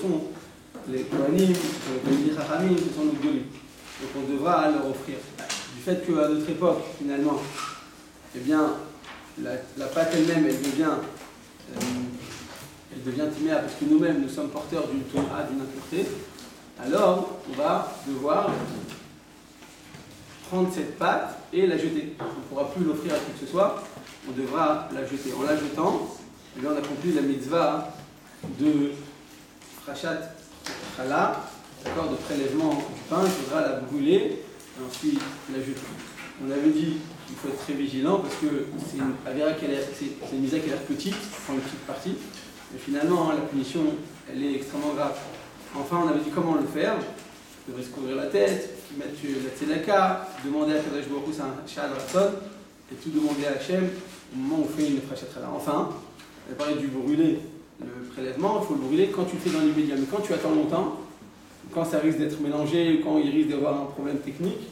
sont les Kohanim, les Chachamim, ce sont nos Gdolim. Donc on devra leur offrir. Du fait qu'à notre époque, finalement, eh bien, la pâte elle-même, elle devient timéa parce que nous-mêmes, nous sommes porteurs d'une Torah, d'une impureté, alors on va devoir prendre cette pâte et la jeter. On ne pourra plus l'offrir à qui que ce soit, on devra la jeter. En la jetant, eh bien, on accomplit la mitzvah de Frachat Chala, d'accord, de prélèvement du pain, il faudra la brûler et ensuite la jeter. On avait dit qu'il faut être très vigilant parce que c'est une mitzvah qui a l'air petite, prend une petite partie, mais finalement la punition elle est extrêmement grave. Enfin, on avait dit comment le faire. On devrait se couvrir la tête, mettre la tzedaka, demander à Kadosh Baruch Hu, c'est un shad ratzon, et tout demander à Hachem au moment où on fait une frachat chala. Enfin, on a parlé du brûler le prélèvement, il faut le brûler quand tu le fais dans l'immédiat. Mais quand tu attends longtemps, quand ça risque d'être mélangé, quand il risque d'avoir un problème technique,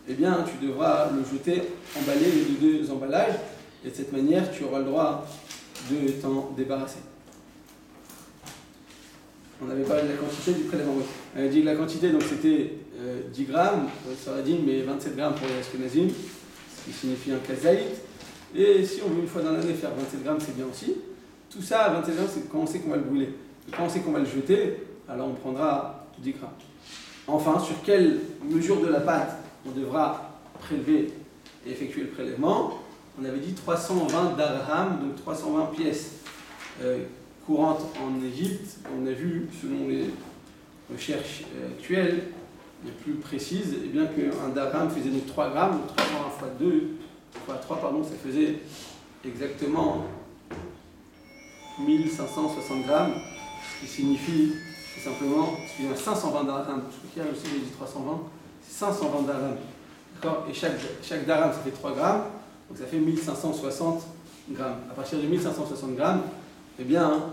eh bien tu devras le jeter, emballer les deux emballages, et de cette manière tu auras le droit de t'en débarrasser. On avait parlé de la quantité du prélèvement. On avait dit que la quantité, donc c'était 10 grammes pour les Sfaradim, mais 27 grammes pour les Ashkenazim, ce qui signifie un kazaït. Et si on veut une fois dans l'année faire 27 grammes, c'est bien aussi. Tout ça, 27 grammes, c'est quand on sait qu'on va le brûler. Et quand on sait qu'on va le jeter, alors on prendra 10 grammes. Enfin, sur quelle mesure de la pâte on devra prélever et effectuer le prélèvement? On avait dit 320 darham, donc 320 pièces courantes en Égypte. On a vu, selon les recherches actuelles, les plus précises, eh bien qu'un darham faisait donc 3 grammes, donc 320 fois 2, fois 3, pardon, ça faisait exactement 1560 grammes, ce qui signifie tout simplement, excusez-moi, 520 darham. Je crois qu'il y a aussi, j'ai dit 320, c'est 520 darham. D'accord? Et chaque darham, ça fait 3 grammes, donc ça fait 1560 grammes. À partir de 1560 grammes, eh bien,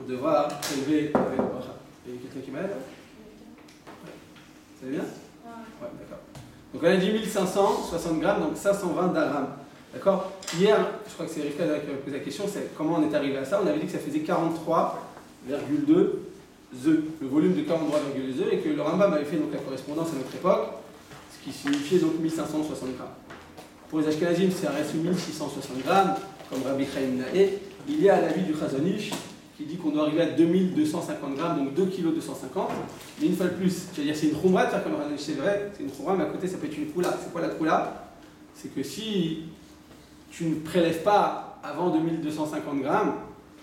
on devra prélever avec le bracha. Il y a quelqu'un qui m'aide? Ça va bien? Ouais, d'accord. Donc on a dit 1560 grammes, donc 520 darham. D'accord? Hier, je crois que c'est Rivka qui avait posé la question, c'est comment on est arrivé à ça. On avait dit que ça faisait 43,2 œufs, le volume de 43,2 œufs, et que le Rambam avait fait donc la correspondance à notre époque, ce qui signifiait donc 1560 grammes. Pour les Ashkenazim, ça reste 1660 grammes, comme Rabbi Chaim Naé. Il y a l'avis du Chazon Ish qui dit qu'on doit arriver à 2250 grammes, donc 2 kg 250. Mais une fois de plus, c'est-à-dire c'est une khoumra de faire comme Chazon Ish, c'est vrai, c'est une khoumra, mais à côté ça peut être une khoula. C'est quoi la khoula? C'est que si tu ne prélèves pas avant 2250 grammes,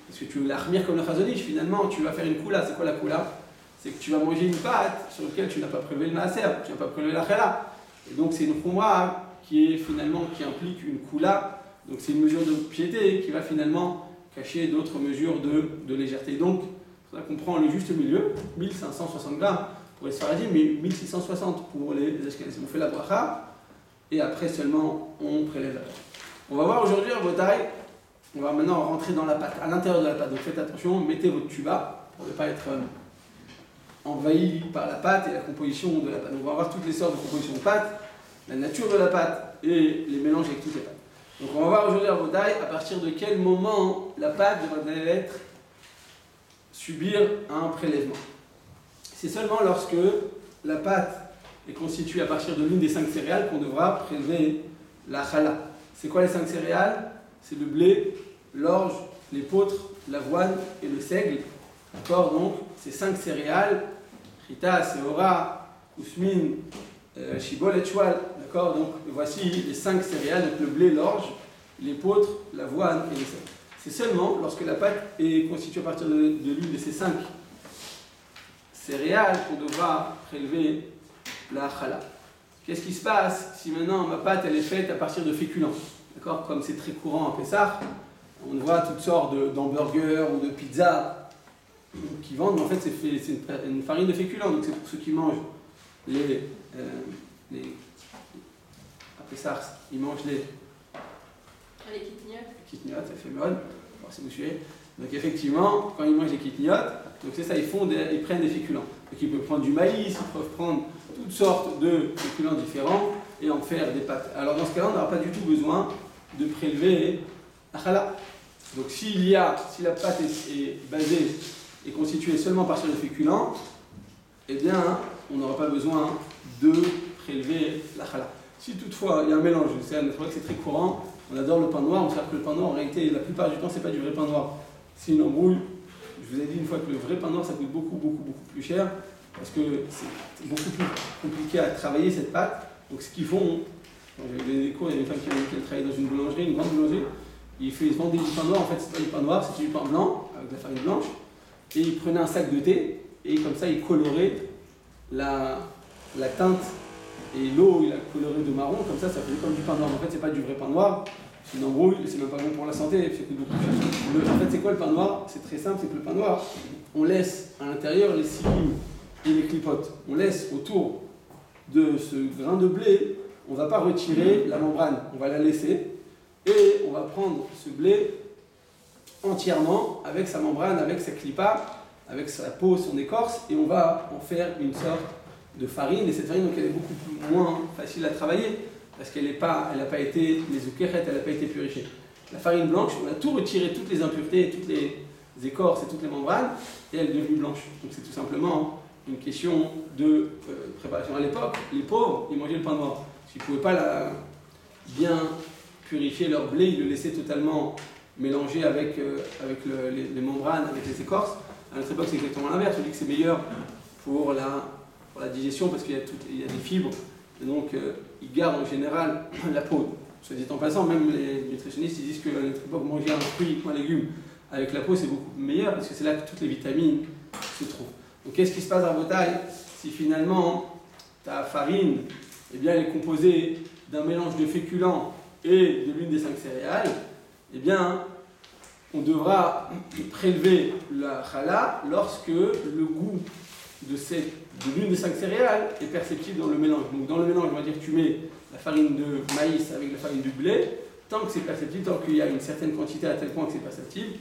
parce que tu veux la remettre comme le Chazon Ish, finalement tu vas faire une khoula. C'est quoi la khoula? C'est que tu vas manger une pâte sur laquelle tu n'as pas prélevé le maaser, tu n'as pas prélevé la chala. Et donc c'est une khoumra qui implique une khoula. Donc c'est une mesure de piété qui va finalement cacher d'autres mesures de légèreté. Donc, c'est ça qu'on prend le juste milieu, 1560 grammes pour les Sfaradim, mais 1660 pour les Ashkenazim. On fait la bracha, et après seulement on prélève la pâte. On va voir aujourd'hui à Botaï, on va maintenant rentrer dans la pâte, à l'intérieur de la pâte. Donc faites attention, mettez votre tuba pour ne pas être envahi par la pâte et la composition de la pâte. Donc on va voir toutes les sortes de compositions de pâte, la nature de la pâte et les mélanges avec toutes les pâtes. Donc on va voir aujourd'hui à Botaï à partir de quel moment la pâte devrait subir un prélèvement. C'est seulement lorsque la pâte est constituée à partir de l'une des 5 céréales qu'on devra prélever la chala. C'est quoi les 5 céréales? C'est le blé, l'orge, l'épeautre, l'avoine et le seigle. D'accord? Donc ces 5 céréales, chita, seora, kousmine, shibol et choual. D'accord? Donc voici les 5 céréales, donc le blé, l'orge, l'épeautre, l'avoine et le seigle. C'est seulement lorsque la pâte est constituée à partir de l'une de ces 5 céréales qu'on devra prélever la chala. Qu'est-ce qui se passe si maintenant ma pâte elle est faite à partir de féculents? D'accord? Comme c'est très courant à Pessah, on voit toutes sortes d'hamburgers ou de pizzas qui vendent, mais en fait c'est une farine de féculents, donc c'est pour ceux qui mangent à Pessah, ils mangent les kitniot, ça fait mode, si vous suivez. Donc effectivement, quand ils mangent les kitniot, donc c'est ça, ils prennent des féculents. Donc ils peuvent prendre du maïs, ils peuvent prendre toutes sortes de féculents différents et en faire des pâtes. Alors dans ce cas-là, on n'aura pas du tout besoin de prélever la chala. Donc si la pâte est basée est constitué seulement à partir de féculents, eh bien, on n'aura pas besoin de prélever la challah. Si toutefois il y a un mélange, c'est vrai que c'est très courant, on adore le pain noir, on sait que le pain noir, en réalité, la plupart du temps, c'est pas du vrai pain noir. C'est une embrouille. Je vous ai dit une fois que le vrai pain noir, ça coûte beaucoup plus cher, parce que c'est beaucoup plus compliqué à travailler cette pâte. Donc ce qu'ils font, quand j'ai donné des cours, il y a une femme qui travaille dans une boulangerie, une grande boulangerie, ils vendaient du pain noir, en fait c'est pas du pain noir, c'était du pain blanc, avec de la farine blanche, et ils prenaient un sac de thé, et comme ça ils coloraient la teinte, et l'eau il a coloré de marron, comme ça faisait comme du pain noir. En fait c'est pas du vrai pain noir, c'est une embrouille, c'est même pas bon pour la santé, ça coûte beaucoup plus cher. En fait c'est quoi le pain noir? C'est très simple, c'est que le pain noir, on laisse à l'intérieur les cilimes et les clipotes. On laisse autour de ce grain de blé, on ne va pas retirer la membrane, on va la laisser, et on va prendre ce blé entièrement avec sa membrane, avec sa clipa, avec sa peau, son écorce, et on va en faire une sorte de farine. Et cette farine, donc, elle est beaucoup moins facile à travailler parce qu'elle n'a pas été, les ukeret, elle n'a pas été purifiée. La farine blanche, on a tout retiré, toutes les impuretés, toutes les écorces et toutes les membranes, et elle est devenue blanche. Donc c'est tout simplement une question de préparation. À l'époque, les pauvres, ils mangeaient le pain noir. S'ils ne pouvaient pas bien purifier leur blé, ils le laissaient totalement mélangé avec les membranes, avec les écorces. À notre époque, c'est exactement l'inverse. On dit que c'est meilleur pour la digestion parce qu'il y a des fibres. Et donc, ils gardent en général la peau. Soit dit en passant, même les nutritionnistes ils disent qu'à notre époque, manger un fruit ou un légume avec la peau, c'est beaucoup meilleur parce que c'est là que toutes les vitamines se trouvent. Donc, qu'est-ce qui se passe à Botaï si finalement ta farine, eh bien, elle est composée d'un mélange de féculents et de l'une des 5 céréales? Eh bien, on devra prélever la challah lorsque le goût de l'une des 5 céréales est perceptible dans le mélange. Donc dans le mélange, on va dire que tu mets la farine de maïs avec la farine de blé, tant que c'est perceptible, tant qu'il y a une certaine quantité à tel point que c'est perceptible,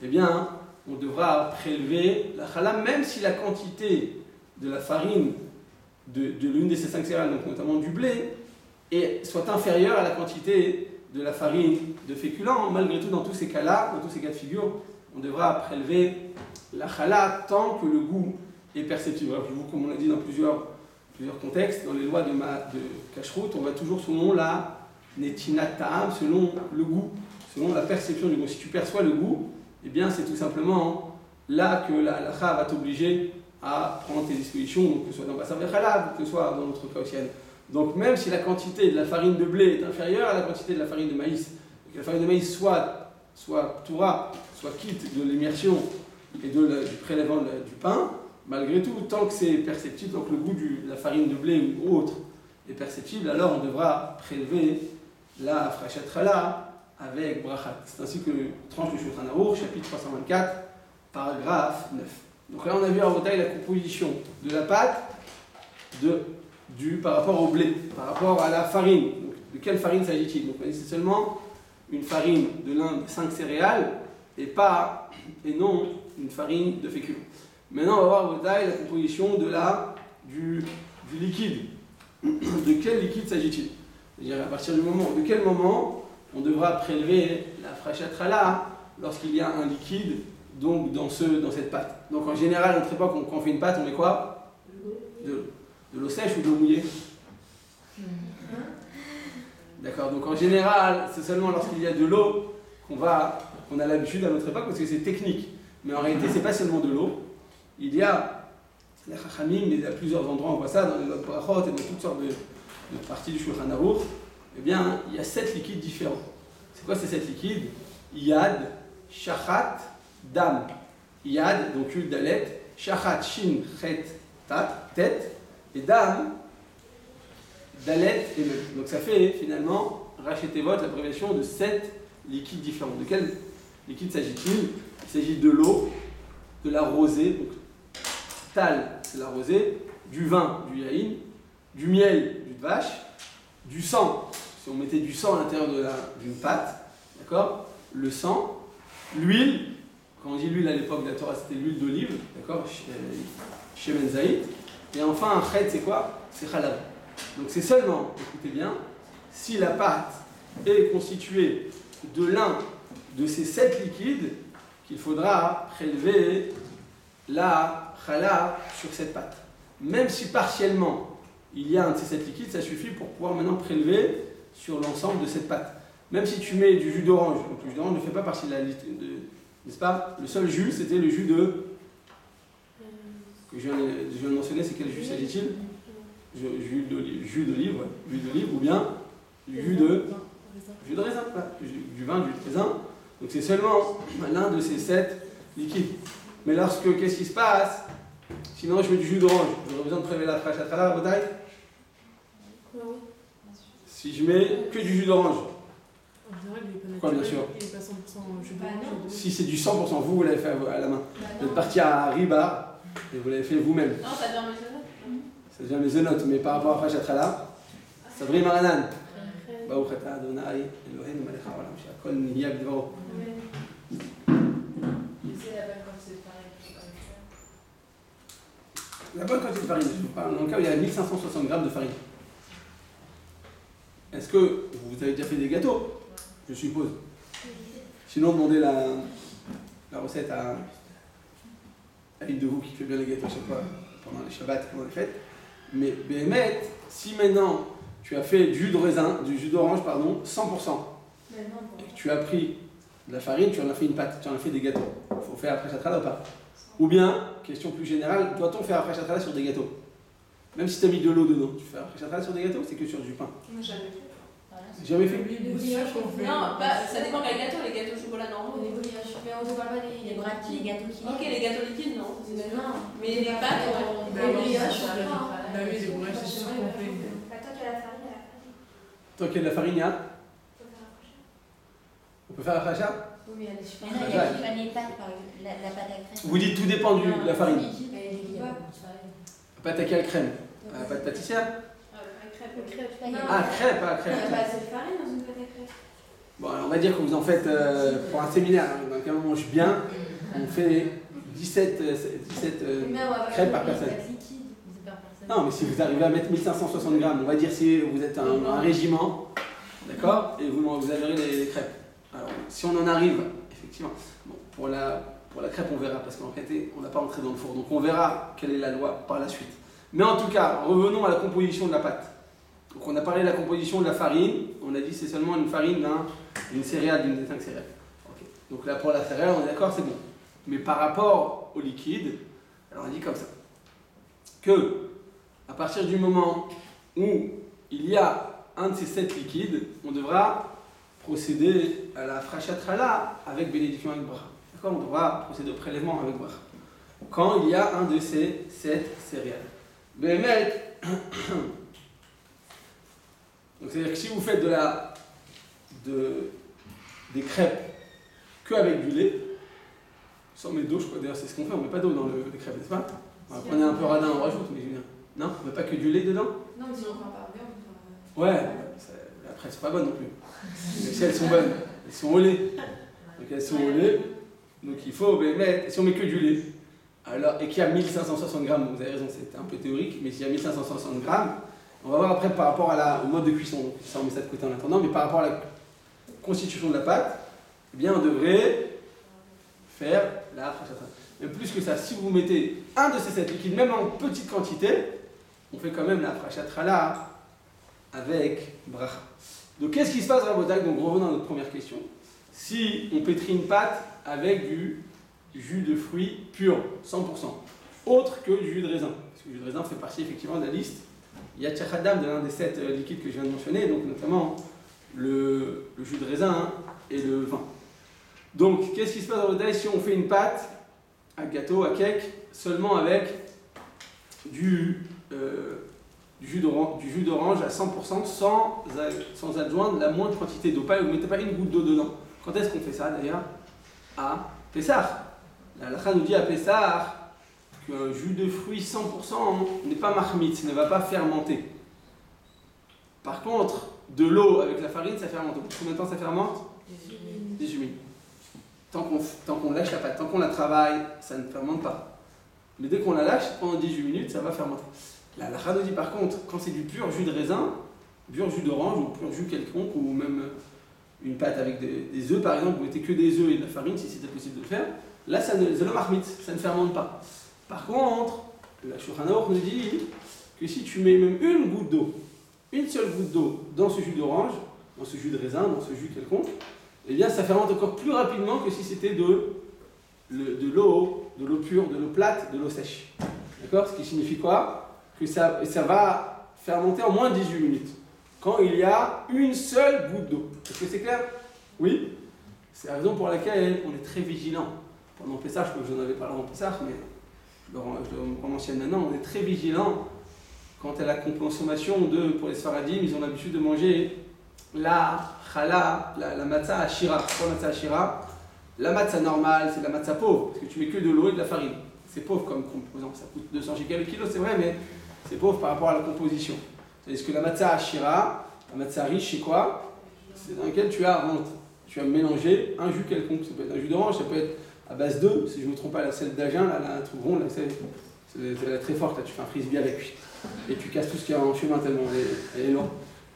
eh bien, on devra prélever la challah, même si la quantité de la farine de l'une de ces 5 céréales, donc notamment du blé, soit inférieure à la quantité de la farine de féculents. Malgré tout, dans tous ces cas-là, dans tous ces cas de figure, on devra prélever la challah tant que le goût est perceptible. Rappelez-vous, comme on l'a dit dans plusieurs contextes, dans les lois de Kashrut, on va toujours selon la netinat ta'am, selon le goût, selon la perception du goût. Si tu perçois le goût, eh bien c'est tout simplement là que la halakha va t'obliger à prendre tes dispositions, donc que ce soit dans Bassar Vechalab, que ce soit dans notre cas aussi. Donc même si la quantité de la farine de blé est inférieure à la quantité de la farine de maïs, et que la farine de maïs soit toura, soit quitte de l'immersion et du prélèvement du pain, malgré tout, tant que c'est perceptible, tant que le goût de la farine de blé ou autre est perceptible, alors on devra prélever la frachat challah avec brachat. C'est ainsi que tranche du Shulchan Aruch, chapitre 324, paragraphe 9. Donc là on a vu en détail la composition de la pâte par rapport au blé, par rapport à la farine. Donc, de quelle farine s'agit-il? Donc c'est seulement une farine de l'un des 5 céréales et non une farine de féculents. Maintenant, on va voir au détail la composition du liquide. De quel liquide s'agit-il? C'est-à-dire de quel moment on devra prélever la frachat challah lorsqu'il y a un liquide donc dans cette pâte. Donc en général, à notre époque, quand on fait une pâte, on met quoi? De l'eau sèche ou de l'eau mouillée? D'accord, donc en général, c'est seulement lorsqu'il y a de l'eau qu'on a l'habitude à notre époque parce que c'est technique. Mais en réalité, c'est pas seulement de l'eau. Il y a les chachamim, mais à plusieurs endroits, on voit ça dans les autres brachot et dans toutes sortes de parties du Shulchan Aruch. Eh bien, il y a 7 liquides différents. C'est quoi ces 7 liquides? Yad, shachat, dam. Yad, donc yud dalet, shachat, shin, chet, tat, tête, et dam, dalet et mem. Donc ça fait finalement, rachetez-votre l'abréviation de 7 liquides différents. De quel liquide s'agit-il? Il s'agit de l'eau, de la rosée, donc tal, c'est la rosée, du vin, du yaïn, du miel, du vache, du sang, si on mettait du sang à l'intérieur d'une pâte, d'accord, le sang, l'huile, quand on dit l'huile à l'époque de la Torah, c'était l'huile d'olive, d'accord, shemen zaït, et enfin un chet, c'est quoi? C'est chalab. Donc c'est seulement, écoutez bien, si la pâte est constituée de l'un de ces 7 liquides, qu'il faudra prélever la chala sur cette pâte. Même si partiellement il y a un de ces 7 liquides, ça suffit pour pouvoir maintenant prélever sur l'ensemble de cette pâte. Même si tu mets du jus d'orange, donc le jus d'orange ne fait pas partie de la liste, n'est-ce pas? Le seul jus, c'était le jus que je viens de mentionner, c'est quel jus s'agit-il? Jus d'olive, ouais. Jus d'olive ou bien jus de raisin, du vin, du raisin. Donc c'est seulement l'un de ces 7 liquides. Mais qu'est-ce qui se passe? Si maintenant je mets du jus d'orange, j'aurais besoin de prélever la fraîche à travers la bouteille? Si je mets que du jus d'orange, quoi, bien sûr. Si c'est du 100%, vous l'avez fait à la main. Vous êtes parti à Riba et vous l'avez fait vous-même. Non, ça devient maisonnote. Ça devient maisonnote, mais par rapport à Fraîche Atrala, ça brille Maranan. Baou Khata Adonai, Elohim Malech Haolam, Shakol Niyab Dvaro. La bonne quantité de farine, je vous parle. Dans le cas où il y a 1560 grammes de farine. Est-ce que vous avez déjà fait des gâteaux? Je suppose. Sinon, demandez la recette à une de vous qui fait bien les gâteaux à chaque fois pendant les Shabbats, pendant les fêtes. Mais Béhémet, si maintenant tu as fait du jus d'orange, pardon, 100%, et que tu as pris de la farine, tu en as fait une pâte, tu en as fait des gâteaux. Il faut faire après chatrala ou pas? Ou bien, question plus générale, doit-on faire après chatrala sur des gâteaux? Même si tu as mis de l'eau dedans, tu fais après chatrala sur des gâteaux ou c'est que sur du pain? Jamais fait. Non, ça dépend quel gâteau, les gâteaux au chocolat normaux. Mais on ne parle pas des gâteaux qui. Ok, les gâteaux liquides, non. Non. Mais les pâtes, Les brioches, Bah oui, les brioches, c'est sûr qu'on fait. Tant qu'il y a de la farine, il y a. On peut faire la fracha? Oui, mais il y a des super. Il y a les pâtes, par exemple. La pâte à crème. Vous dites tout dépend de la farine. La Pâte à quelle crème? La pâte pâtissière? Ah, crêpe, pas crêpe. Il n'y a pas assez de farine dans une pâte à crème. Bon, alors on va dire que vous en faites pour un séminaire, dans lequel on mange bien, on fait 17 crêpes par personne. Non, mais si vous arrivez à mettre 1560 grammes, on va dire si vous êtes un régiment, d'accord, et vous averez les crêpes. Alors, si on en arrive, effectivement, bon, pour la crêpe, on verra, parce qu'en réalité, on n'a pas entré dans le four, donc on verra quelle est la loi par la suite. Mais en tout cas, revenons à la composition de la pâte. Donc on a parlé de la composition de la farine, on a dit que c'est seulement une farine d'une céréale, d'une des 5 céréales. Okay. Donc là pour la céréale, on est d'accord, c'est bon. Mais par rapport au liquide, alors on dit comme ça, que à partir du moment où il y a un de ces 7 liquides, on devra procéder à la frachatrala avec bénédiction avec bracha. D'accord? On devra procéder au prélèvement avec bracha. Quand il y a un de ces 7 céréales. Béhémet, donc c'est-à-dire que si vous faites des crêpes qu'avec du lait, sans mettre d'eau, je crois d'ailleurs c'est ce qu'on fait, on ne met pas d'eau dans les crêpes, n'est-ce pas? On va prendre un peu radin, on rajoute, mais Julien. Non? On ne met pas que du lait dedans? Non, mais si on prend pas bien, Ouais, après c'est pas bon non plus. Mais si elles sont bonnes, elles sont au lait. Donc elles sont au lait, donc il faut mettre, si on met que du lait, alors, et qu'il y a 1560 grammes, vous avez raison, c'est un peu théorique, mais s'il y a 1560 grammes, on va voir après par rapport au mode de cuisson, donc ça on met ça de côté en attendant, mais par rapport à la constitution de la pâte, eh bien on devrait faire la frachatrala. Mais plus que ça, si vous mettez un de ces 7 liquides, même en petite quantité, on fait quand même la frachatrala avec bracha. Donc qu'est-ce qui se passe, Rabotak? Donc revenons à notre première question. Si on pétrit une pâte avec du jus de fruits pur, 100%, autre que du jus de raisin, parce que le jus de raisin fait partie effectivement de la liste. Il y a tchachadam de l'un des 7 liquides que je viens de mentionner, donc notamment le jus de raisin et le vin. Donc, qu'est-ce qui se passe dans le détail si on fait une pâte à gâteau, à cake, seulement avec du jus d'orange à 100% sans adjoindre la moindre quantité d'eau. Vous ne mettez pas une goutte d'eau dedans. Quand est-ce qu'on fait ça d'ailleurs? À Pessah. La halakha nous dit à Pessah qu'un jus de fruits 100% n'est pas mahmitz, ne va pas fermenter. Par contre, de l'eau avec la farine, ça fermente. Combien de temps ça fermente? 18 minutes. Tant qu'on lâche la pâte, tant qu'on la travaille, ça ne fermente pas. Mais dès qu'on la lâche, pendant 18 minutes, ça va fermenter. La halakha nous dit par contre, quand c'est du pur jus de raisin, pur jus d'orange ou pur jus quelconque, ou même une pâte avec des œufs par exemple, vous mettez que des œufs et de la farine si c'était possible de le faire, là, c'est le marmite, ça ne fermente pas. Par contre, la Shulchan Aruch nous dit que si tu mets même une goutte d'eau, une seule goutte d'eau dans ce jus d'orange, dans ce jus de raisin, dans ce jus quelconque, eh bien ça fermente encore plus rapidement que si c'était de l'eau pure, de l'eau plate, de l'eau sèche. D'accord? Ce qui signifie quoi? Que ça va fermenter en moins de 18 minutes. Quand il y a une seule goutte d'eau. Est-ce que c'est clair? Oui? C'est la raison pour laquelle on est très vigilant. Pendant Pessah, je n'en avais pas en Pessah, mais je le mentionne maintenant, on est très vigilant quant à la consommation pour les Sfaradim, ils ont l'habitude de manger la challah, la matzah ashira. Pourquoi matzah ashira? La matzah normale, c'est de la matzah pauvre, parce que tu mets que de l'eau et de la farine. C'est pauvre comme composant, ça coûte 200 shekels le kilo, c'est vrai, mais c'est pauvre par rapport à la composition. C'est-à-dire que la matzah ashira, la matzah riche, c'est quoi? C'est dans lequel tu as mélangé un jus quelconque. Ça peut être un jus d'orange, ça peut être à base d'œufs, si je ne me trompe pas, celle d'Agen, là, un truc rond, là, c'est très forte, là, tu fais un frisbee avec lui. Et tu casses tout ce qu'il y a en chemin tellement elle est longue.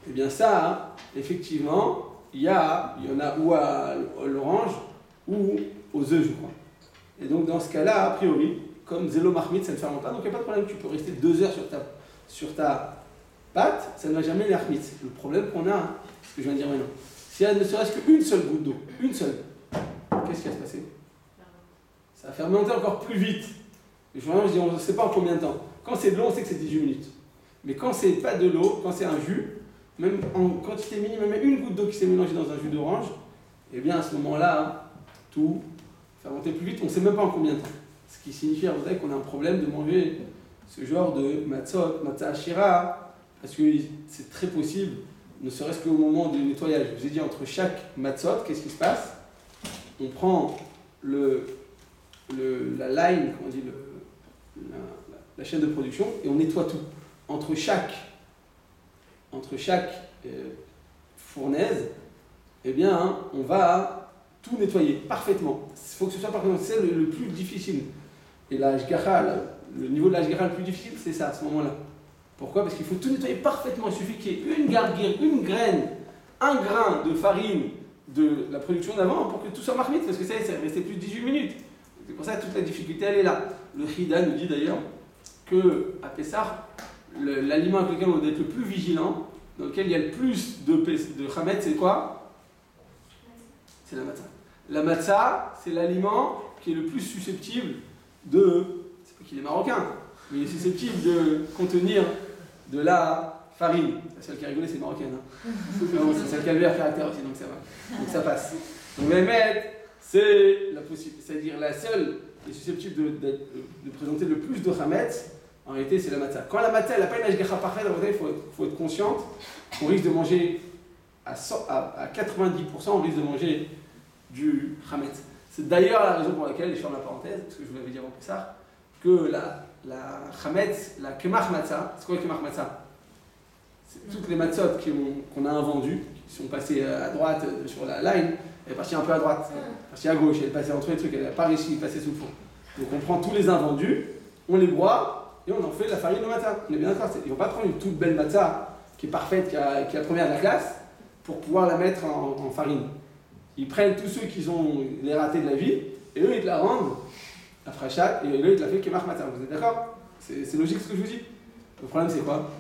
Et bien ça, hein, effectivement, il y en a ou à l'orange ou aux œufs, je crois. Et donc dans ce cas-là, a priori, comme zélo marmite, ça ne fermente pas, donc il n'y a pas de problème, tu peux rester 2 heures sur ta pâte, ça ne va jamais l'hermite. Le problème qu'on a, hein, ce que je viens de dire maintenant, s'il y a ne serait-ce qu'une seule goutte d'eau, une seule, qu'est-ce qui va se passer? Ça va fermenter encore plus vite. Et je dis, on ne sait pas en combien de temps. Quand c'est de l'eau, on sait que c'est 18 minutes. Mais quand c'est pas de l'eau, quand c'est un jus, même en quantité minime, même une goutte d'eau qui s'est mélangée dans un jus d'orange, eh bien à ce moment-là, hein, tout fermenté plus vite, on ne sait même pas en combien de temps. Ce qui signifie qu'on a un problème de manger ce genre de matzot, matzah ashira, parce que c'est très possible, ne serait-ce qu'au moment du nettoyage. Je vous ai dit, entre chaque matzot, qu'est-ce qui se passe? On prend la line, comment on dit, la chaîne de production, et on nettoie tout. Entre chaque fournaise, eh bien, hein, on va tout nettoyer parfaitement. Il faut que ce soit parfaitement. C'est le plus difficile. Et la hashgacha, le niveau de la hashgacha le plus difficile, c'est ça, à ce moment-là. Pourquoi? Parce qu'il faut tout nettoyer parfaitement. Il suffit qu'il y ait une garguire, une graine, un grain de farine de la production d'avant pour que tout soit marmite, parce que ça c'est resté plus de 18 minutes. C'est pour ça que toute la difficulté, elle est là. Le Chida nous dit d'ailleurs qu'à Pessah, l'aliment avec lequel on doit être le plus vigilant, dans lequel il y a le plus de chametz, c'est quoi? C'est la matzah. La matzah, c'est l'aliment qui est le plus susceptible c'est pas qu'il est marocain, mais il est susceptible de contenir de la farine. La seule qui a rigolé, c'est marocaine. Hein. C'est celle qui a le meilleur caractère aussi, donc ça va. Donc ça passe. Donc Mehmet, c'est la possible, c'est-à-dire la seule qui est susceptible de présenter le plus de chametz. En réalité, c'est la matzah. Quand la matzah, elle n'a pas une hashgacha parfaite, il faut être consciente qu'on risque de manger à 90%, on risque de manger du chametz. C'est d'ailleurs la raison pour laquelle, je ferme la parenthèse, parce que je vous l'avais dit avant Pessah, que la chametz, la kemach matzah, c'est quoi le kemach matzah? C'est toutes les matzot qu'on a invendues, qui sont passées à droite sur la line, elle est partie un peu à droite, elle est partie à gauche, elle est passée entre les trucs, elle n'a pas réussi à passer sous le four. Donc on prend tous les invendus, on les broie, et on en fait de la farine de matzah. On est bien d'accord, ils ne vont pas prendre une toute belle matzah qui est parfaite, qui est la première de la classe, pour pouvoir la mettre en farine. Ils prennent tous ceux qui ont les ratés de la vie, et eux ils te la rendent à frachat, et eux ils te la font kemach matzah. Vous êtes d'accord? C'est logique ce que je vous dis. Le problème c'est quoi?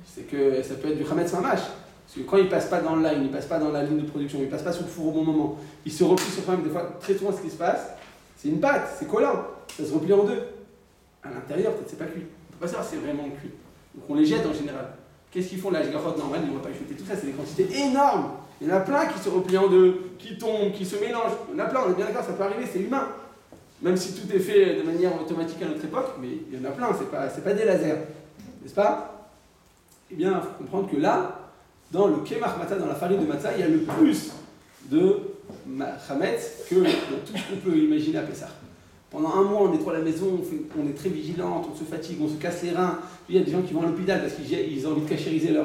C'est que ça peut être du chametz mamash. Parce que quand ils ne passent pas dans le line, ils ne passent pas dans la ligne de production, ils ne passent pas sous le four au bon moment, ils se replient sur eux-mêmes. Des fois, très souvent ce qui se passe, c'est une pâte, c'est collant, ça se replie en deux. À l'intérieur, peut-être c'est pas cuit. On ne peut pas savoir si c'est vraiment cuit. Donc on les jette en général. Qu'est-ce qu'ils font la hashgachot normale? Ils ne vont pas jeter tout ça, c'est des quantités énormes. Il y en a plein qui se replient en deux, qui tombent, qui se mélangent. Il y en a plein, on est bien d'accord, ça peut arriver, c'est humain. Même si tout est fait de manière automatique à notre époque, mais il y en a plein, c'est pas des lasers. N'est-ce pas? Eh bien, il faut comprendre que là, dans le kemach matzah, dans la farine de matzah, il y a le plus de chametz que dans tout ce qu'on peut imaginer à Pessah. Pendant un mois, on nettoie la maison, on est très vigilante, on se fatigue, on se casse les reins. Il y a des gens qui vont à l'hôpital parce qu'ils ont envie de cachériser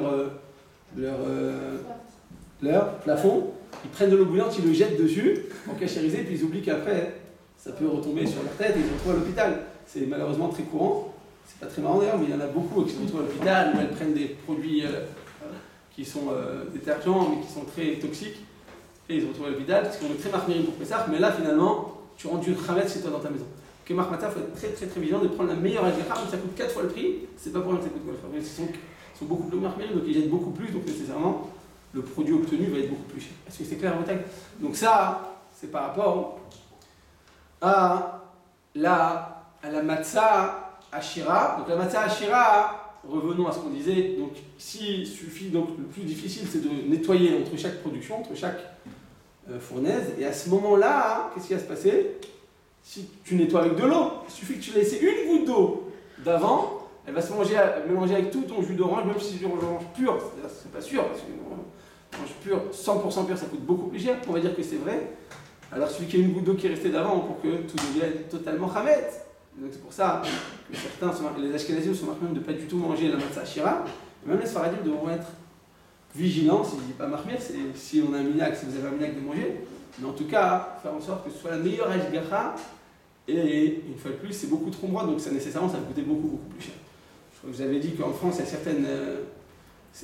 leur plafond. Ils prennent de l'eau bouillante, ils le jettent dessus pour cachériser, puis ils oublient qu'après, ça peut retomber sur leur tête et ils se retrouvent à l'hôpital. C'est malheureusement très courant. C'est pas très marrant d'ailleurs, mais il y en a beaucoup qui se retrouvent à l'hôpital où elles prennent des produits qui sont détergents mais qui sont très toxiques et ils se retrouvent à l'hôpital parce qu'on est très marmirim pour Pessah. Mais là, finalement, tu rends du Khamet chez toi dans ta maison. Kemar Matzah, il faut être très très très vigilant de prendre la meilleure Ashgacha, mais ça coûte 4 fois le prix, c'est pas pour rien que ça coûte 4 fois le prix. Ils sont beaucoup plus marqués, donc ils gênent beaucoup plus, donc nécessairement le produit obtenu va être beaucoup plus cher. Est-ce que c'est clair, Rotag? Donc ça, c'est par rapport à la matzah Ashira. Donc la matzah Ashira, revenons à ce qu'on disait, donc ici il suffit, donc le plus difficile c'est de nettoyer entre chaque production, entre chaque fournaise, et à ce moment-là, qu'est-ce qui va se passer? Si tu nettoies avec de l'eau, il suffit que tu laisses une goutte d'eau d'avant, elle va se mélanger avec tout ton jus d'orange, même si c'est du orange pur, c'est pas sûr, parce que orange pur, 100% pur, ça coûte beaucoup plus cher, on va dire que c'est vrai. Alors il suffit qu'il y ait une goutte d'eau qui est restée d'avant pour que tout devienne totalement Khamet. Donc c'est pour ça que certains, les Ashkenazim sont marqués de ne pas du tout manger la matzah Ashira. Même les Sfaradim devront être vigilants, si je ne dis pas marmir, c'est si on a un minac, si vous avez un minac de manger. Mais en tout cas, faire en sorte que ce soit la meilleure Ashgacha. Et une fois de plus, c'est beaucoup trop droit, donc ça nécessairement ça va coûter beaucoup plus cher. Je crois que je vous avais dit qu'en France,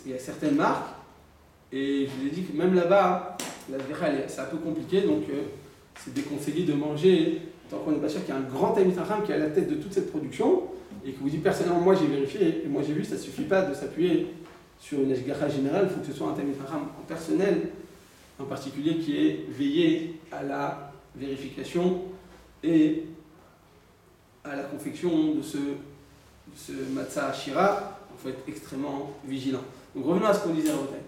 il y a certaines marques. Et je vous ai dit que même là-bas, la Ashgacha, c'est un peu compliqué, donc c'est déconseillé de manger tant qu'on n'est pas sûr qu'il y a un grand Talmid Chacham qui est à la tête de toute cette production et que vous dites personnellement, moi j'ai vérifié et moi j'ai vu, ça ne suffit pas de s'appuyer sur une Ashgacha générale, il faut que ce soit un Talmid Chacham en personnel, en particulier qui est veillé à la vérification et à la confection de ce matzah Ashira. Il faut être extrêmement vigilant. Donc revenons à ce qu'on disait à l'hôtel.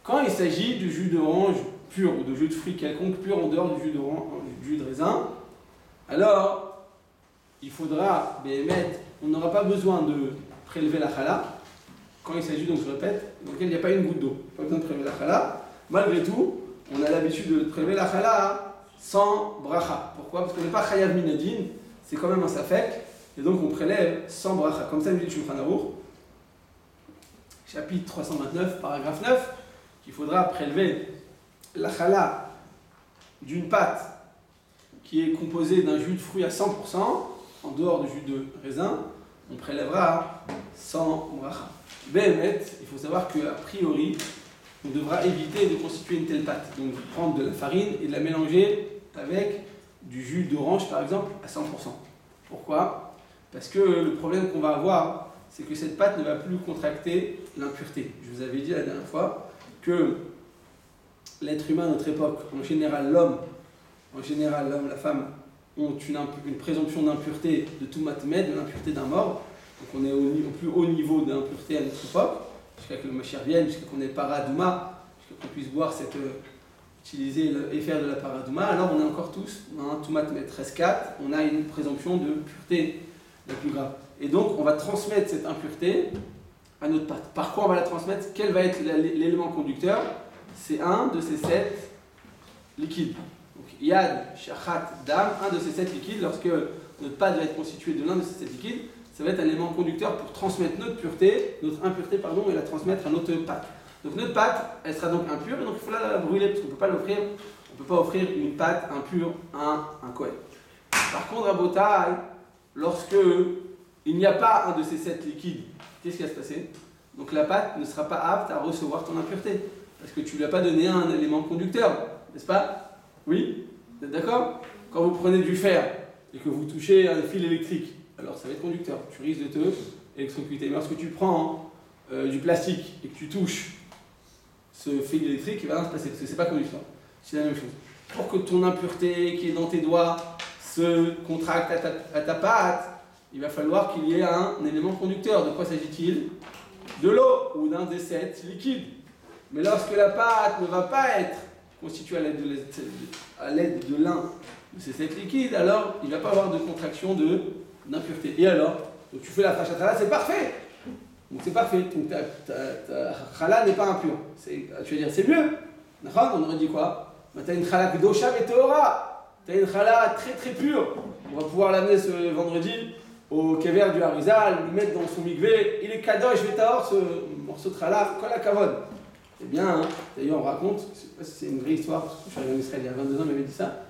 Quand il s'agit du jus d'orange pur ou de jus de fruits quelconque pur en dehors du jus de raisin, alors il faudra, on n'aura pas besoin de prélever la chala. Quand il s'agit, donc je répète, dans lequel il n'y a pas une goutte d'eau, pas besoin de prélever la chala. Malgré tout, on a l'habitude de prélever la chala sans bracha. Pourquoi? Parce qu'on n'est pas chayav minadin, c'est quand même un safek, et donc on prélève sans bracha. Comme ça, nous dit le Shulchan Aruch, chapitre 329, paragraphe 9, qu'il faudra prélever la chala d'une pâte qui est composée d'un jus de fruits à 100%, en dehors du jus de raisin, on prélèvera sans bracha. Béhémet, il faut savoir qu'a priori, on devra éviter de constituer une telle pâte. Donc prendre de la farine et de la mélanger avec du jus d'orange par exemple à 100%. Pourquoi? Parce que le problème qu'on va avoir, c'est que cette pâte ne va plus contracter l'impureté. Je vous avais dit la dernière fois que l'être humain à notre époque, en général l'homme, la femme, ont une présomption d'impureté de tout matmed, de l'impureté d'un mort. Donc on est au plus haut niveau d'impureté à notre époque, jusqu'à que le Mashiach vienne, jusqu'à qu'on ait paradouma, jusqu'à qu'on puisse boire utiliser et faire de la paradouma. Alors on est encore tous dans un tout matmed. 13-4, on a une présomption de pureté la plus grave. Et donc on va transmettre cette impureté à notre pâte. Par quoi on va la transmettre? Quel va être l'élément conducteur? C'est un de ces 7 liquides. Donc, Yad, Shachat, Dam, un de ces 7 liquides, lorsque notre pâte va être constituée de l'un de ces 7 liquides, ça va être un élément conducteur pour transmettre notre impureté, et la transmettre à notre pâte. Donc notre pâte, elle sera donc impure, et donc il faut la brûler, parce qu'on ne peut pas offrir une pâte impure à un Kohen. Par contre, à Botaï, lorsque il n'y a pas un de ces 7 liquides, qu'est-ce qui va se passer? Donc la pâte ne sera pas apte à recevoir ton impureté, parce que tu ne lui as pas donné un élément conducteur, n'est-ce pas? Oui? Vous êtes d'accord? Quand vous prenez du fer et que vous touchez un fil électrique, alors ça va être conducteur, tu risques de te électrocuter. Mais lorsque tu prends du plastique et que tu touches ce fil électrique, il va rien se passer, parce que c'est pas conducteur. C'est la même chose. Pour que ton impureté qui est dans tes doigts se contracte à ta pâte, il va falloir qu'il y ait un élément conducteur. De quoi s'agit-il? De l'eau ou d'un des 7 liquides. Mais lorsque la pâte ne va pas être constituée à l'aide de l'un de ces 7 liquides, alors il ne va pas avoir de contraction d'impureté. Et alors, donc tu fais la chala, c'est parfait. Donc c'est parfait. Donc ta chala n'est pas impure. Tu vas dire c'est mieux. On aurait dit quoi? Tu as une chala kdosha et tehora. Tu as une chala très très pure. On va pouvoir l'amener ce vendredi au kever du Harizal, le mettre dans son mikvé. Il est kadosh vetaor, ce morceau de chala, kol hakavod. C'est bien, hein. D'ailleurs on raconte, je ne sais pas si c'est une vraie histoire, parce que je suis arrivé en Israël il y a 22 ans, il m'avait dit ça,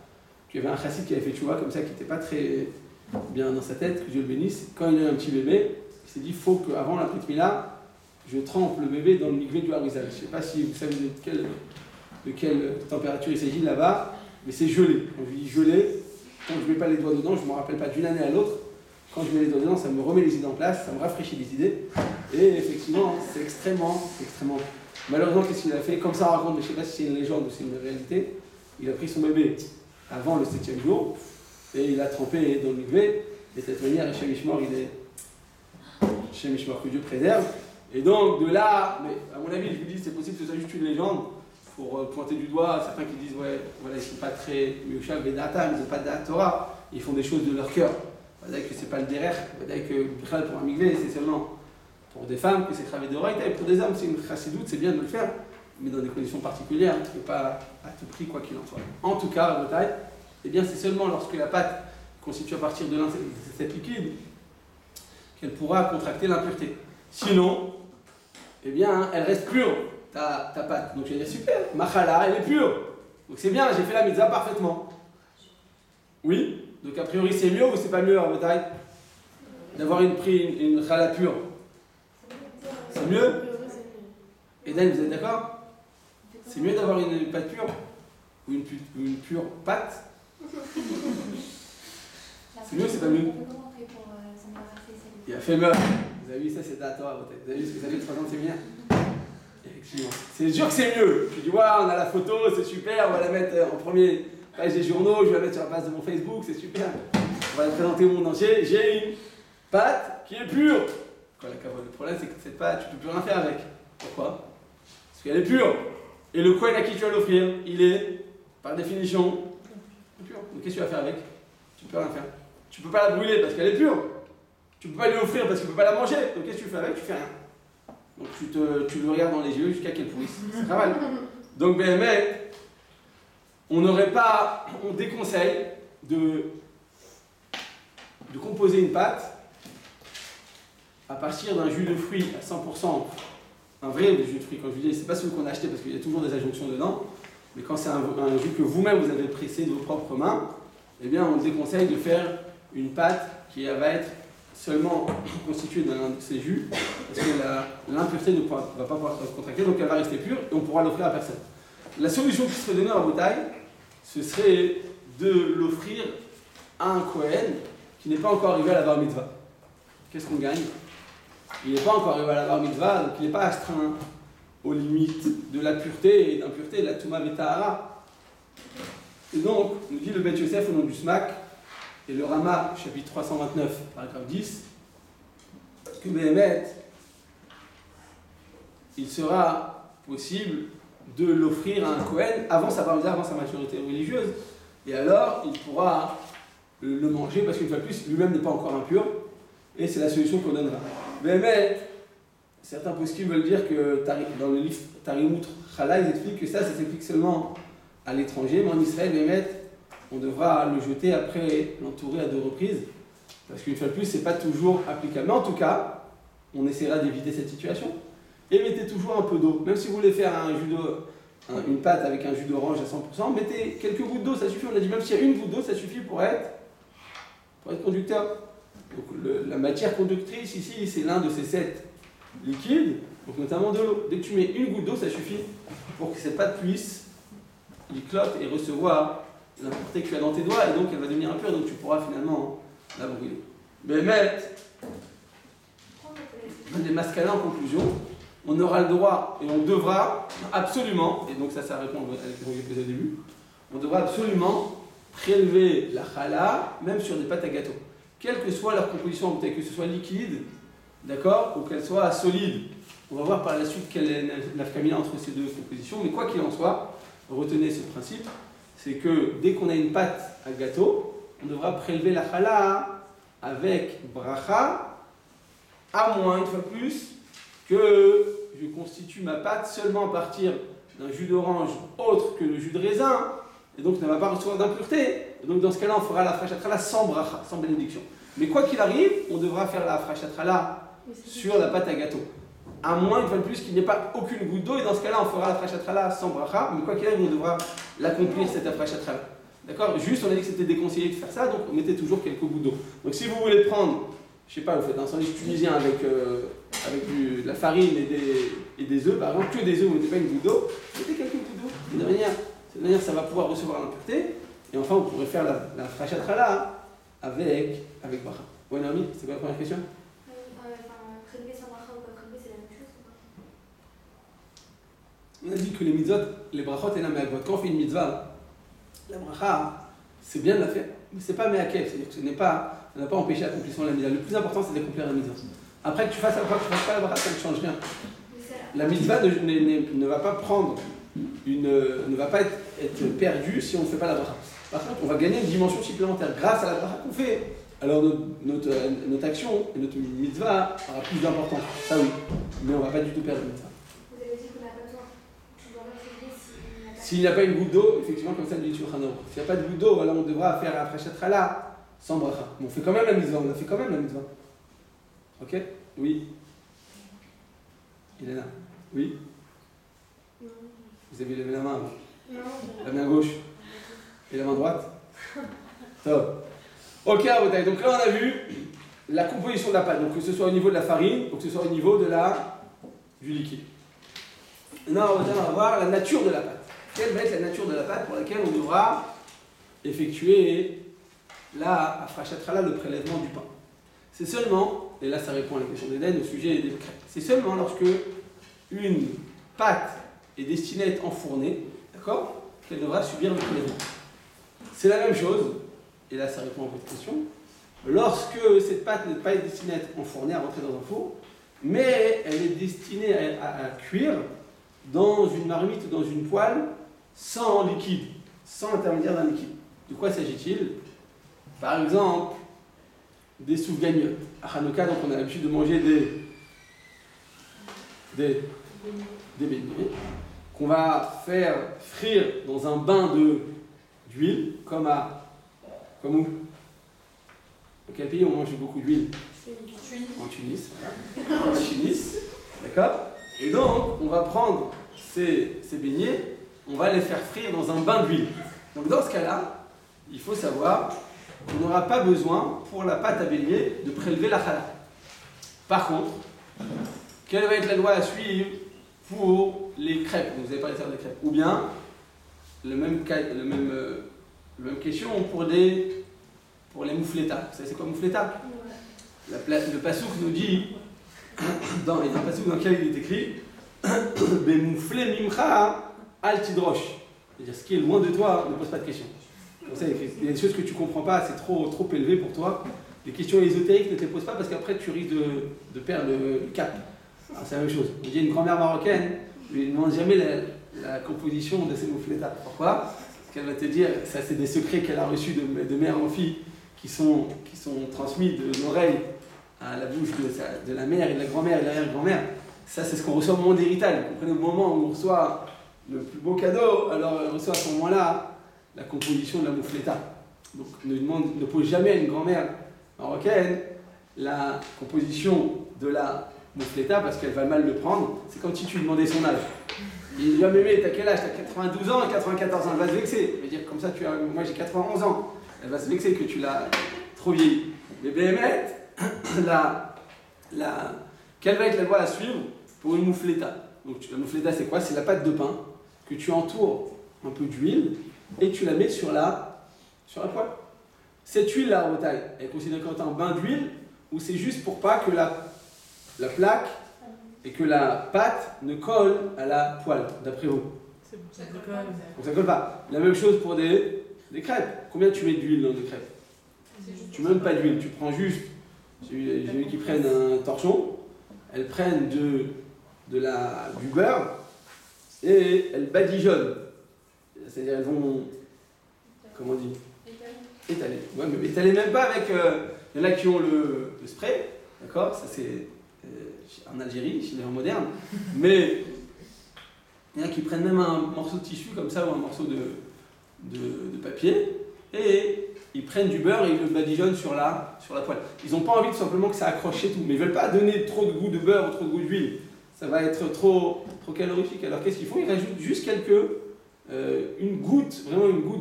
qu'il y avait un chassid qui avait fait tchouva comme ça, qui n'était pas très bien dans sa tête, que Dieu le bénisse. Quand il a eu un petit bébé, il s'est dit, il faut qu'avant la Brit Mila, je trempe le bébé dans le mikvé du Harizal. Je ne sais pas si vous savez de quelle température il s'agit là-bas, mais c'est gelé. Quand je dis gelé, quand je ne mets pas les doigts dedans, je ne me rappelle pas d'une année à l'autre. Quand je mets les doigts dedans, ça me remet les idées en place, ça me rafraîchit les idées. Et effectivement, c'est extrêmement. Malheureusement, qu'est-ce qu'il a fait? Comme ça, on raconte, mais je ne sais pas si c'est une légende ou c'est une réalité. Il a pris son bébé avant le 7e jour et il a trempé dans le mikvé. Et de cette manière, Hachem Ishmor, il est Hachem Ishmor, que Dieu préserve. Et donc, de là, mais à mon avis, je vous dis, c'est possible que ce soit juste une légende pour pointer du doigt certains qui disent, ouais, voilà, ils ne sont pas très Miushav et Data, ils n'ont pas de Torah, ils font des choses de leur cœur. C'est-à-dire que c'est pas le derer, c'est-à-dire que pour un mikvé, c'est seulement pour des femmes que c'est Chavé de Horaïta, et pour des hommes, c'est une chassidoute, c'est bien de le faire, mais dans des conditions particulières, et pas à tout prix, quoi qu'il en soit. En tout cas, la bataille, eh bien, c'est seulement lorsque la pâte constituée à partir de cette liquide qu'elle pourra contracter l'impureté. Sinon, eh bien, elle reste pure, ta pâte. Donc je vais dire, super, ma chala, elle est pure. Donc c'est bien, j'ai fait la mitzvah parfaitement. Oui? Donc a priori c'est mieux ou c'est pas mieux en bataille d'avoir une chala pure? C'est mieux? Eden, vous êtes d'accord? C'est mieux d'avoir une pâte pure ou une pure pâte? C'est mieux ou c'est pas mieux? Il a fait meurtre. Vous avez vu ça, c'est à toi, vous avez vu ce que ça fait 3 ans de séminaire? Effectivement. C'est sûr que c'est mieux. Je dis, ouais, on a la photo, c'est super, on va la mettre en premier page des journaux, je vais la mettre sur la base de mon Facebook, c'est super. On va la présenter au monde entier. J'ai une pâte qui est pure. Le problème, c'est que cette pâte, tu ne peux plus rien faire avec. Pourquoi? Parce qu'elle est pure. Et le coin à qui tu vas l'offrir, il est, par définition, pur. Donc qu'est-ce que tu vas faire avec? Tu ne peux rien faire. Tu ne peux pas la brûler parce qu'elle est pure. Tu ne peux pas lui offrir parce qu'il ne peut pas la manger. Donc qu'est-ce que tu fais avec? Tu fais rien. Donc tu le regardes dans les yeux jusqu'à qu'elle pourrisse. C'est pas mal. Donc mais on déconseille de composer une pâte à partir d'un jus de fruits à 100%, un vrai jus de fruits. Quand je dis, c'est pas celui qu'on a acheté parce qu'il y a toujours des adjonctions dedans, mais quand c'est un jus que vous-même vous avez pressé de vos propres mains, eh bien on déconseille de faire une pâte qui va être seulement constituée d'un de ces jus, parce que l'impureté ne va pas pouvoir se contracter, donc elle va rester pure et on pourra l'offrir à personne. La solution qui serait donnée à Botaï, ce serait de l'offrir à un Kohen qui n'est pas encore arrivé à la bar mitzvah. Qu'est-ce qu'on gagne? Il n'est pas encore arrivé à la bar mitzvah, donc il n'est pas astreint aux limites de la pureté et d'impureté de la Touma Betahara. Et donc, nous dit le Bet Yosef au nom du SMAC, et le Rama, chapitre 329, paragraphe 10, que Béhémet, il sera possible de l'offrir à un Kohen avant sa bar mitzvah, avant sa maturité religieuse, et alors il pourra le manger parce qu'une fois de plus, lui-même n'est pas encore impur, et c'est la solution qu'on donnera. Béhémet, certains poskim veulent dire que dans le livre Tarimut Chala, ils expliquent que ça s'explique seulement à l'étranger, mais en Israël, Béhémet, on devra le jeter après l'entourer à 2 reprises, parce qu'une fois de plus, c'est pas toujours applicable. Mais en tout cas, on essaiera d'éviter cette situation. Et mettez toujours un peu d'eau. Même si vous voulez faire une pâte avec un jus d'orange à 100%, mettez quelques gouttes d'eau, ça suffit. On a dit même s'il y a une goutte d'eau, ça suffit pour être conducteur. Donc la matière conductrice ici, c'est l'un de ces 7 liquides, donc notamment de l'eau. Dès que tu mets une goutte d'eau, ça suffit pour que cette pâte puisse y clotte et recevoir l'impureté que tu as dans tes doigts, et donc elle va devenir impure, donc tu pourras finalement la brûler. Mais des mascalins en conclusion, on aura le droit et on devra absolument, et donc ça répond à la question que j'ai posée au début, on devra absolument prélever la chala, même sur des pâtes à gâteau. Quelle que soit leur composition en bouteille, que ce soit liquide, d'accord, ou qu'elle soit solide. On va voir par la suite quelle est la nafkamina entre ces deux compositions, mais quoi qu'il en soit, retenez ce principe, c'est que dès qu'on a une pâte à gâteau, on devra prélever la chala avec bracha, à moins, une fois plus, que je constitue ma pâte seulement à partir d'un jus d'orange autre que le jus de raisin, et donc ne va pas recevoir d'impureté. Et donc dans ce cas-là, on fera la frachatala sans bracha, sans bénédiction. Mais quoi qu'il arrive, on devra faire la frachatala sur la pâte à gâteau. À moins, une fois de plus, qu'il n'y ait pas aucune goutte d'eau, et dans ce cas-là, on fera la frachatala sans bracha, mais quoi qu'il arrive, on devra l'accomplir, cette frachatala. D'accord? Juste, on a dit que c'était déconseillé de faire ça, donc on mettait toujours quelques gouttes d'eau. Donc si vous voulez prendre, je sais pas, vous faites un sandwich tunisien avec de la farine et des œufs, par exemple, que des œufs, vous ne mettez pas une goutte d'eau, mettez quelques gouttes d'eau. De cette manière, ça va pouvoir recevoir l'impureté, Et enfin, vous pourrez faire la frachatala avec bracha. Ouais, Naomi, c'est quoi la première question? Prélever sans bracha ou pas prélever, c'est la même chose ou pas? On a dit que les mitzvot, les brachot et la me'akvot. Quand on fait une mitzvah, la bracha, c'est bien de la faire, mais c'est pas me'akev, c'est-à-dire que ça n'a pas empêché l'accomplissement de la mitzvah. Le plus important, c'est d'accomplir la mitzvah. Après que tu fasses la bracha, que tu fasses pas la bracha, ça ne change rien. La mitzvah ne va pas prendre ne va pas être perdue si on ne fait pas la bracha. Par contre, on va gagner une dimension supplémentaire grâce à la bracha qu'on fait. Alors notre action et notre mitzvah aura plus d'importance. Ça oui, mais on ne va pas du tout perdre la mitzvah. Vous avez dit qu'on n'a pas besoin. Tu dois réfléchir s'il n'y a pas une goutte d'eau, effectivement, comme ça dit Shulchan Aruch. S'il n'y a pas de goutte d'eau, alors on devra faire la frachatala sans bracha. Mais on fait quand même la mitzvah, on a fait quand même la mitzvah. Ok? Oui. Elena. Oui. Non. Vous avez levé la main avant. Non. La main gauche et la main droite. Top. Ok, donc là on a vu la composition de la pâte, donc que ce soit au niveau de la farine ou que ce soit au niveau du liquide. Maintenant on va voir la nature de la pâte. Quelle va être la nature de la pâte pour laquelle on devra effectuer la frachatala, le prélèvement du pain. C'est seulement, et là ça répond à la question d'Eden au sujet des crêpes, c'est seulement lorsque une pâte est destinée à être enfournée, d'accord, qu'elle devra subir le prélèvement. C'est la même chose, et là ça répond à votre question, lorsque cette pâte n'est pas destinée à être enfournée, à rentrer dans un four, mais elle est destinée à cuire dans une marmite ou dans une poêle sans liquide, sans intermédiaire d'un liquide. De quoi s'agit-il? Par exemple, des soufganiotes. À Hanouka, donc on a l'habitude de manger des beignets qu'on va faire frire dans un bain d'huile, comme où? Dans quel pays on mange beaucoup d'huile? En Tunis. Voilà. En Tunis, d'accord? Et donc, on va prendre ces beignets, on va les faire frire dans un bain d'huile. Donc dans ce cas-là, il faut savoir qu'on n'aura pas besoin, pour la pâte à beignets, de prélever la challah. Par contre, quelle va être la loi à suivre pour les crêpes? Vous avez parlé de des crêpes. Ou bien, la même question pour les moufletas. Vous savez c'est quoi moufleta? Le pasouk nous dit, il y a un pasouk dans lequel il est écrit Bemoufle mimcha al tidrosh. C'est-à-dire ce qui est loin de toi, ne pose pas de questions. Comme ça, il y a des choses que tu ne comprends pas, c'est trop élevé pour toi. Les questions ésotériques ne te les poses pas parce qu'après tu risques de perdre le cap. Alors, c'est la même chose. On dit une grand-mère marocaine, ne lui demande jamais la composition de ces moufletas. Pourquoi? Parce qu'elle va te dire, ça c'est des secrets qu'elle a reçus de mère en fille qui sont transmis de l'oreille à la bouche de la mère et de la grand-mère et de l'arrière-grand-mère. Ça c'est ce qu'on reçoit au moment d'héritage. Vous comprenez, au moment où on reçoit le plus beau cadeau, alors on reçoit à ce moment-là la composition de la moufleta. Donc ne pose jamais à une grand-mère marocaine la composition de la moufleta parce qu'elle va mal le prendre. C'est comme si tu lui demandais son âge. Il dit, ah mémé, t'as quel âge? T'as 92 ans et 94 ans. Elle va se vexer. Elle va dire, comme ça, moi j'ai 91 ans. Elle va se vexer que tu l'as trop vieilli. Mais Béhémet, quelle va être la loi à suivre pour une moufleta? Donc la moufleta c'est quoi? C'est la pâte de pain que tu entoures un peu d'huile et tu la mets sur la poêle. Cette huile-là, elle est considérée comme un bain d'huile ou c'est juste pour pas que la plaque et que la pâte ne colle à la poêle, d'après vous? Ça colle. Donc ça colle pas. La même chose pour des crêpes. Combien tu mets d'huile dans des crêpes? Tu mets même pas d'huile, tu prends juste, j'ai vu qu'ils prennent un torchon, elles prennent du beurre et elles badigeonnent. C'est-à-dire elles vont, comment on dit? Étaler. Ouais, mais étaler même pas avec, il y en a qui ont le spray, d'accord? Ça c'est en Algérie, chez les gens modernes, mais il y en a qui prennent même un morceau de tissu comme ça ou un morceau de papier et ils prennent du beurre et ils le badigeonnent sur la poêle. Ils n'ont pas envie tout simplement que ça accroche et tout, mais ils ne veulent pas donner trop de goût de beurre ou trop de goût d'huile. Ça va être trop calorifique. Alors qu'est-ce qu'ils font? Ils rajoutent juste une goutte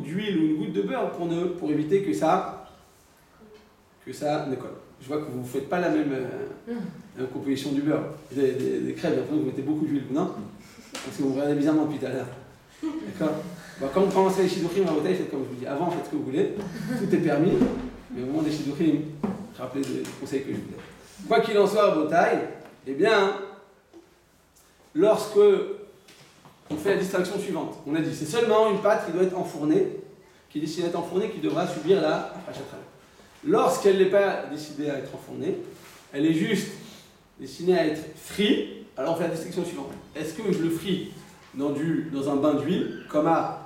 d'huile ou une goutte de beurre pour éviter que ça ne colle. Je vois que vous ne faites pas la même composition du beurre. Des crêpes, après vous mettez beaucoup d'huile, non? Parce que vous regardez bizarrement depuis tout à l'heure. D'accord? Bon, quand vous commencez les shidduchim, rabotai, faites comme je vous dis. Avant, faites ce que vous voulez. Tout est permis. Mais au moment des shidduchim, rappelez les conseils que je vous donne. Quoi qu'il en soit, rabotai, eh bien, lorsque on fait la distinction suivante, on a dit c'est seulement une pâte qui doit être enfournée, qui est destinée à être enfournée, qui devra subir la frachatral. Lorsqu'elle n'est pas décidée à être enfournée, elle est juste destinée à être frit, alors on fait la distinction suivante. Est-ce que je le fris dans un bain d'huile, comme à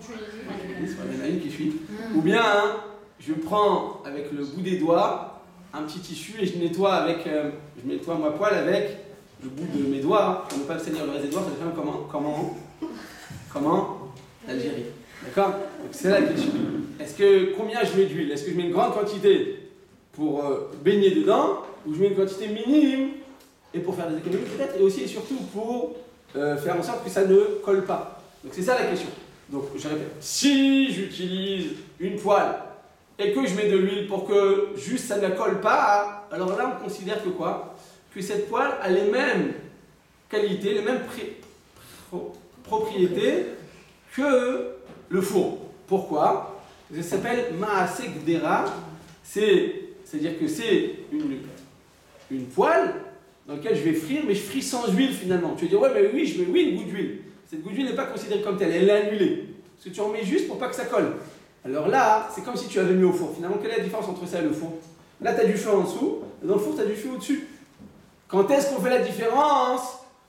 il y en a une qui fuit, ou bien je prends avec le bout des doigts un petit tissu et je nettoie ma poêle avec le bout de mes doigts, pour ne pas salir le reste des doigts, ça devient comment l'Algérie. D'accord? Donc c'est la question. Combien je mets d'huile? Est-ce que je mets une grande quantité pour baigner dedans, ou je mets une quantité minime et pour faire des économies peut-être, et aussi et surtout pour faire en sorte que ça ne colle pas. Donc c'est ça la question. Donc je répète, si j'utilise une poêle et que je mets de l'huile pour que juste ça ne colle pas, alors là on considère que quoi? Que cette poêle a les mêmes qualités, les mêmes propriétés que le four. Pourquoi? Ça s'appelle Maaseh Gdera, c'est-à-dire que c'est une poêle dans laquelle je vais frire, mais je fris sans huile finalement. Tu vas dire, ouais, mais oui, je mets une goutte d'huile. Cette goutte d'huile n'est pas considérée comme telle, elle est annulée. Parce que tu en mets juste pour pas que ça colle. Alors là, c'est comme si tu avais mis au four. Finalement, quelle est la différence entre ça et le four? Là, tu as du feu en dessous, et dans le four, tu as du feu au-dessus. Quand est-ce qu'on fait la différence?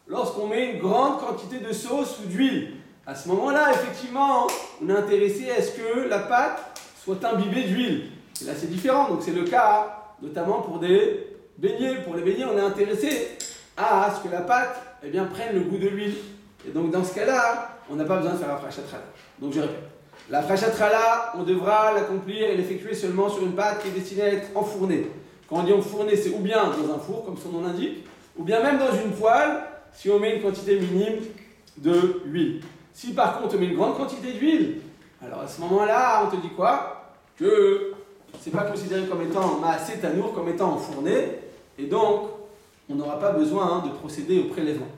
Lorsqu'on met une grande quantité de sauce ou d'huile. À ce moment-là, effectivement, on est intéressé à ce que la pâte soit imbibée d'huile. Et là, c'est différent. Donc, c'est le cas, notamment pour des beignets. Pour les beignets, on est intéressé à ce que la pâte prenne le goût de l'huile. Et donc, dans ce cas-là, on n'a pas besoin de faire la frachatral. Donc, je répète. La frachatral, on devra l'accomplir et l'effectuer seulement sur une pâte qui est destinée à être enfournée. Quand on dit enfournée, c'est ou bien dans un four, comme son nom l'indique, ou bien même dans une poêle, si on met une quantité minime d'huile. Si par contre on met une grande quantité d'huile, alors à ce moment-là, on te dit quoi? Que c'est pas considéré comme étant maaseh tanour, comme étant enfourné, et donc on n'aura pas besoin de procéder au prélèvement.